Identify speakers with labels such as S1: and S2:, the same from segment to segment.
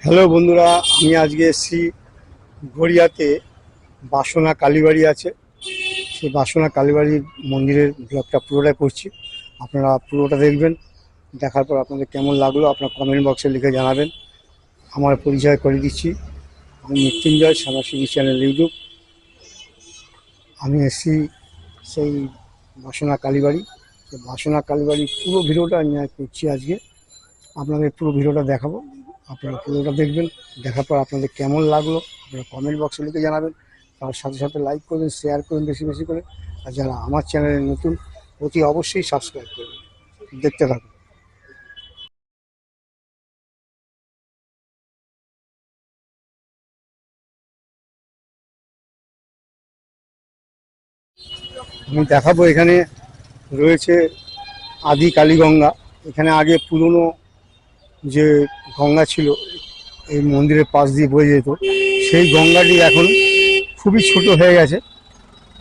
S1: Hello বন্ধুরা, আমি আজকে এসেছি গড়িয়াতে বাসনা কালীবাড়ি আছে। সেই বাসনা কালীবাড়ির মন্দিরের ব্লগটা পুরোটাই করছি, আপনারা পুরোটা দেখবেন। দেখার পর আপনাদের কেমন লাগলো আপনার কমেন্ট বক্সে লিখে জানাবেন। আমার পরিচয় করে দিচ্ছি, আমি মৃত্যুঞ্জয় সাদাশিবি চ্যানেল ইউটিউব। আমি এসেছি সেই বাসনা কালীবাড়ি। সেই বাসনা কালীবাড়ির পুরো ভিডিওটা আমি করছি আজকে, আপনাদের পুরো ভিডিওটা দেখাবো। আপনারা পুরোটা দেখবেন, দেখার পর আপনাদের কেমন লাগলো আপনারা কমেন্ট বক্সে লিখে জানাবেন। তার সাথে সাথে লাইক করবেন, শেয়ার করবেন বেশি বেশি করে। আর যারা আমার চ্যানেলে নতুন, অতি অবশ্যই সাবস্ক্রাইব করবেন। দেখতে থাকুন। আমি দেখাবো, এখানে রয়েছে আদি কালীগঙ্গা। এখানে আগে পুরনো যে গঙ্গা ছিল, এই মন্দিরের পাশ দিয়ে বয়ে যেত, সেই গঙ্গাটি এখন খুবই ছোট হয়ে গেছে,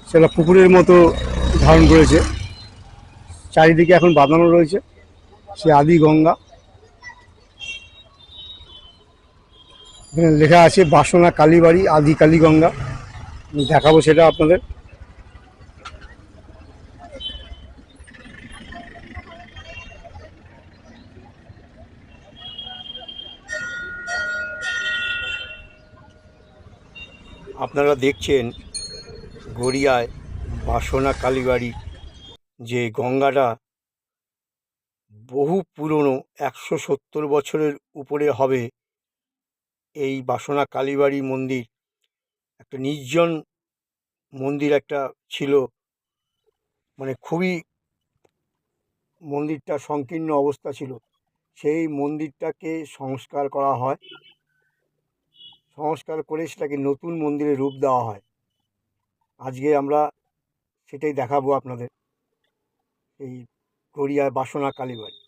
S1: সেটা পুকুরের মতো ধারণ করেছে। চারিদিকে এখন বাঁধানো রয়েছে সে আদি গঙ্গা। এখানে লেখা আছে বাসনা কালীবাড়ি আদি কালীগঙ্গা। আমি দেখাবো সেটা আপনাদের। আপনারা দেখছেন গড়িয়ায় বাসনা কালীবাড়ি, যে গঙ্গাটা বহু পুরনো, 170 বছরের উপরে হবে। এই বাসনা কালীবাড়ি মন্দির একটা নির্জন মন্দির একটা ছিল, মানে খুবই মন্দিরটা সংকীর্ণ অবস্থা ছিল। সেই মন্দিরটাকে সংস্কার করা হয়, সংস্কার করে সেটাকে নতুন মন্দিরে রূপ দেওয়া হয়। আজকে আমরা সেটাই দেখাবো আপনাদের, এই গড়িয়ায় বাসনা কালীবাড়ি।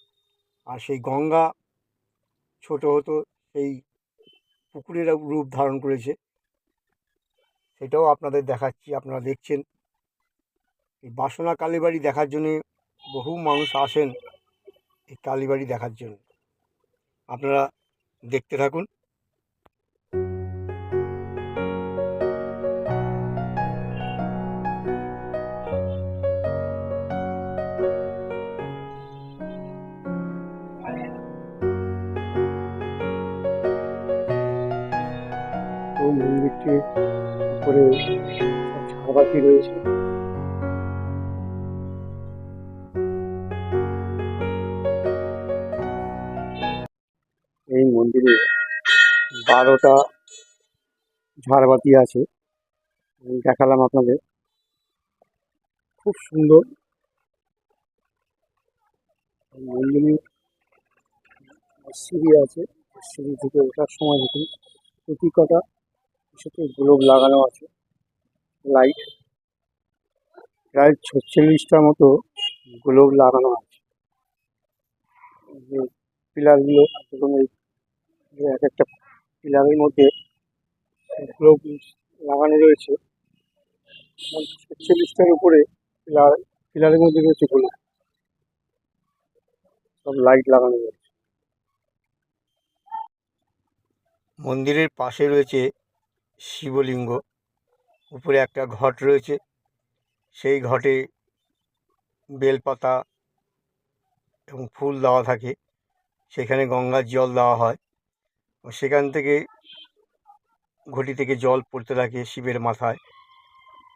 S1: আর সেই গঙ্গা ছোট হতো, সেই পুকুরের রূপ ধারণ করেছে, সেটাও আপনাদের দেখাচ্ছি। আপনারা দেখছেন এই বাসনা কালীবাড়ি দেখার জন্যে বহু মানুষ আসেন এই কালীবাড়ি দেখার জন্য। আপনারা দেখতে থাকুন। তো মন্দিরটির উপরে ঝাড়বাতি রয়েছে। এই মন্দিরে 12টা ঝাড়বাতি আছে, আমি দেখালাম আপনাদের। খুব সুন্দর মন্দিরে। সিঁড়ি আছে, সিঁড়ি থেকে ওঠার সময় দেখুন প্রতি কটা সাথে গ্লোব লাগানো আছে, লাইট প্রায় 46টার মতো গ্লোব লাগানো আছে। যে পিলারগুলো এবং এই যে এক একটা পিলারের মধ্যে গ্লোব লাগানো রয়েছে, 46টার উপরে পিলারের মধ্যে রয়েছে গ্লোব, সব লাইট লাগানো রয়েছে। মন্দিরের পাশে রয়েছে শিবলিঙ্গ, উপরে একটা ঘট রয়েছে, সেই ঘটে বেলপাতা এবং ফুল দেওয়া থাকে, সেখানে গঙ্গার জল দেওয়া হয়। সেখান থেকে ঘটি থেকে জল পড়তে থাকে শিবের মাথায়,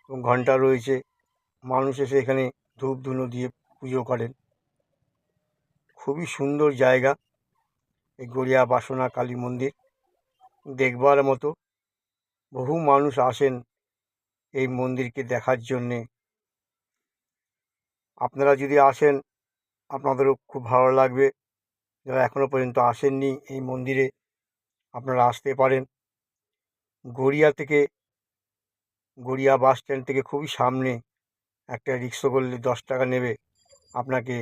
S1: এবং ঘণ্টা রয়েছে। মানুষ এসে এখানে ধূপ ধুনো দিয়ে পুজো করেন। খুবই সুন্দর জায়গা এই গড়িয়া বাসনা কালী মন্দির, দেখবার মতো। বহু মানুষ আসেন এই মন্দিরকে দেখার জন্যে। আপনারা যদি আসেন আপনাদেরও খুব ভালো লাগবে। যারা এখনও পর্যন্ত আসেননি এই মন্দিরে, আপনারা আসতে পারেন। গড়িয়া থেকে, গড়িয়া বাস স্ট্যান্ড থেকে খুবই সামনে, একটা রিক্সা করলে 10 টাকা নেবে, আপনাকে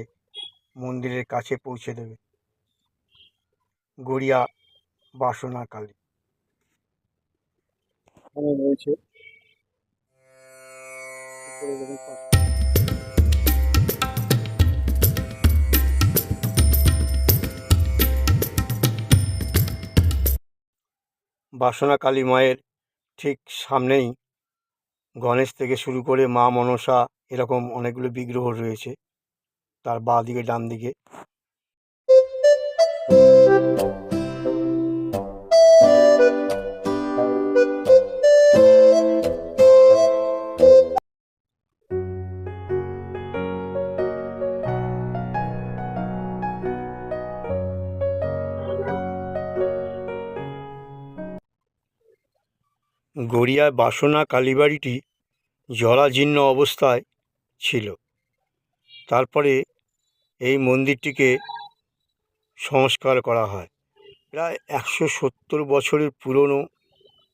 S1: মন্দিরের কাছে পৌঁছে দেবে। গড়িয়া বাসনা কালী রয়েছে। বাসনা কালী মায়ের ঠিক সামনেই গণেশ থেকে শুরু করে মা মনসা এরকম অনেকগুলো বিগ্রহ রয়েছে তার বাঁ দিকে ডান দিকে। গড়িয়ার বাসনা কালীবাড়িটি জরাজীর্ণ অবস্থায় ছিল। তারপরে এই মন্দিরটিকে সংস্কার করা হয়। প্রায় 170 বছরের পুরনো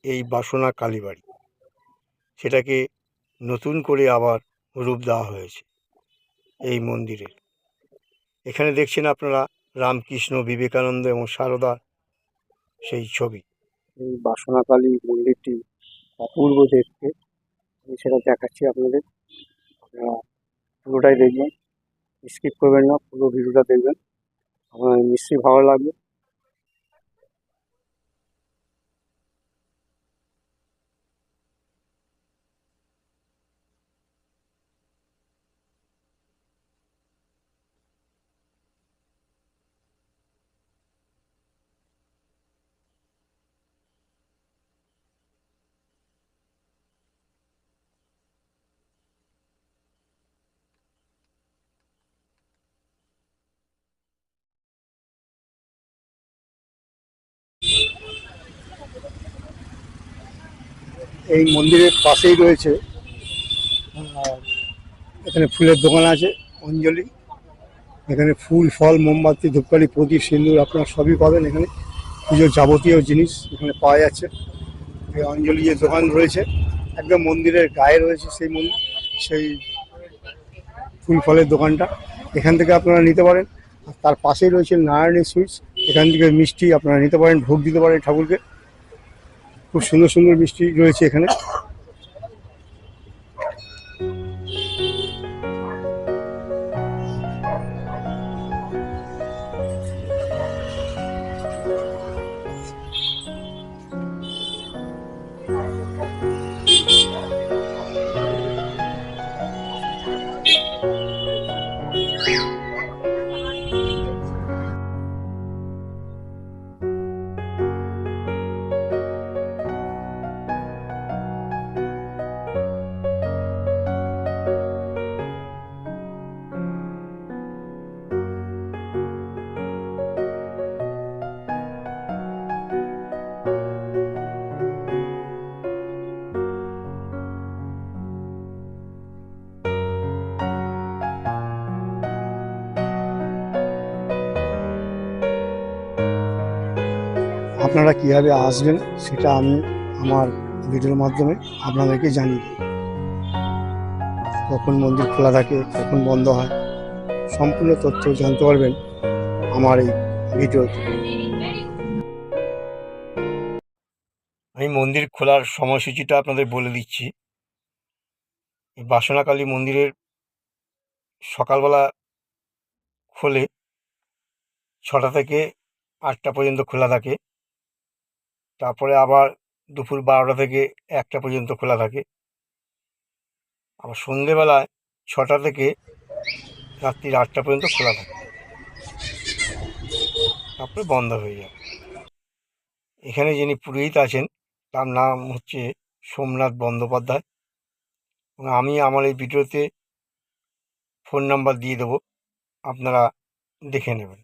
S1: এই বাসনা কালীবাড়ি, সেটাকে নতুন করে আবার রূপ দেওয়া হয়েছে এই মন্দিরের। এখানে দেখছেন আপনারা রামকৃষ্ণ, বিবেকানন্দ এবং সারদা সেই ছবি। এই বাসনা কালী মন্দিরটি অপূর্ব দেখতে, আমি সেটা দেখাচ্ছি আপনাদের। আপনারা পুরোটাই দেখবেন, স্কিপ করবেন না, পুরো ভিডিওটা দেখবেন, আমার নিশ্চয়ই ভালো লাগবে। এই মন্দিরের পাশেই রয়েছে এখানে ফুলের দোকান আছে অঞ্জলি। এখানে ফুল, ফল, মোমবাতি, ধূপকাঠি, প্রদীপ, সিন্দুর আপনারা সবই পাবেন এখানে। পুজোর যাবতীয় জিনিস এখানে পাওয়া যাচ্ছে। এই অঞ্জলি যে দোকান রয়েছে একদম মন্দিরের গায়ে রয়েছে সেই ফুল ফলের দোকানটা, এখান থেকে আপনারা নিতে পারেন। আর তার পাশেই রয়েছে নারায়ণী সুইটস, এখান থেকে মিষ্টি আপনারা নিতে পারেন, ভোগ দিতে পারেন ঠাকুরকে। খুব সুন্দর সুন্দর মিষ্টি রয়েছে এখানে। আপনারা কীভাবে আসবেন সেটা আমি আমার ভিডিওর মাধ্যমে আপনাদেরকে জানিয়ে দিই। কখন মন্দির খোলা থাকে, কখন বন্ধ হয়, সম্পূর্ণ তথ্য জানতে পারবেন আমার এই ভিডিওতে। আমি মন্দির খোলার সময়সূচিটা আপনাদের বলে দিচ্ছি। এই বাসনা কালী মন্দিরের সকালবেলা খোলে 6টা থেকে 8টা পর্যন্ত খোলা থাকে। তারপরে আবার দুপুর 12টা থেকে 1টা পর্যন্ত খোলা থাকে। আবার সন্ধেবেলায় 6টা থেকে রাত্রির 8টা পর্যন্ত খোলা থাকে, তারপরে বন্ধ হয়ে যায়। এখানে যিনি পুরোহিত আছেন তার নাম হচ্ছে সোমনাথ বন্দ্যোপাধ্যায়, এবং আমি আমার এই ভিডিওতে ফোন নাম্বার দিয়ে দেবো, আপনারা দেখে নেবেন।